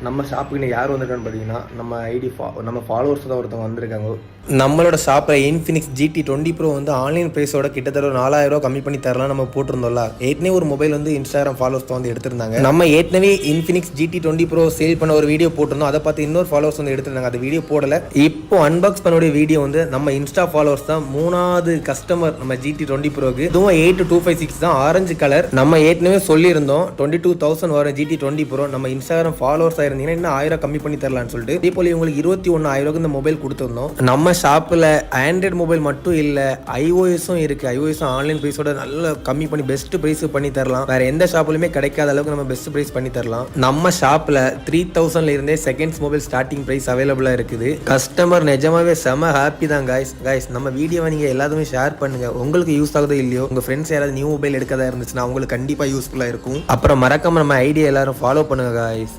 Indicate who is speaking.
Speaker 1: நம்ம ஷாப்புக்கு யார் வந்திருக்கான்னு பார்த்தீங்கன்னா நம்ம ஃபாலோவர்ஸ் தான் ஒருத்தவங்க வந்திருக்காங்க. நம்மளோட ஷாப்பில் இன்ஃபினிக்ஸ் GT20 Pro வந்து ஆன்லைன் ப்ரைஸோட கிட்டத்தட்ட ஒரு 4000 ரூபா கம்மி பண்ணி தரலாம் நம்ம போட்டிருந்தோம்ல. ஏற்கனவே ஒரு மொபைல் வந்து இன்ஸ்டாகிராம் ஃபாலோவர்ஸ் வந்து எடுத்திருந்தாங்க. நம்ம ஏற்கனவே இன்ஃபினிக்ஸ் GT20 Pro சேல் பண்ண ஒரு வீடியோ போட்டிருந்தோம். அதை பார்த்து இன்னொரு ஃபாலோவர்ஸ் வந்து எடுத்திருந்தாங்க. அந்த வீடியோ போடல. இப்போ அன்பாக்ஸ் பண்ண வீடியோ வந்து நம்ம இன்ஸ்டா ஃபாலோவர்ஸ் தான் 3வது கஸ்டமர் நம்ம GT20 Proக்கு. இதுவும் 8256 தான், ஆரஞ்சு கலர். நம்ம ஏற்கனவே சொல்லியிருந்தோம் 22,000 வர GT20 Pro நம்ம இன்ஸ்டாகிராம் ஃபாலோவர்ஸ் ஆயிருந்தீங்கன்னா இன்னும் 1000 கம்மி பண்ணி தரலாம்னு சொல்லிட்டு இதே போல இவங்களுக்கு 21,000 இந்த மொபைல் கொடுத்துருந்தோம். நம்ம ஷாப்பில் ஆண்ட்ராய்டு மொபைல் மட்டும் இல்லை, iOSம் இருக்கு. iOSம் ஆன்லைன் ப்ரைஸோட நல்ல கம்மி பண்ணி பெஸ்ட் ப்ரைஸ் பண்ணி தரலாம். வேற எந்த ஷாப்லையுமே கிடைக்காத அளவுக்கு நம்ம பெஸ்ட் ப்ரைஸ் பண்ணி தரலாம். நம்ம ஷாப்பில் 3000ல இருந்தே செகண்ட்ஸ் மொபைல் ஸ்டார்டிங் ப்ரைஸ் அவைலபிளா இருக்குது. கஸ்டமர் நிஜமாவே செம ஹாப்பி தான் கைஸ். நம்ம வீடியோவை நீங்க எல்லாருமே ஷேர் பண்ணுங்க. உங்களுக்கு யூஸ் ஆகுதோ இல்லையோ, உங்க ஃப்ரெண்ட்ஸ் யாராவது நியூ மொபைல் எடுக்கதா இருந்துச்சுன்னா அவங்களுக்கு கண்டிப்பா யூஸ்ஃபுல்லா இருக்கும். அப்புறம் மறக்காம நம்ம ஐடியா எல்லாரும் ஃபாலோ பண்ணுங்க கைஸ்.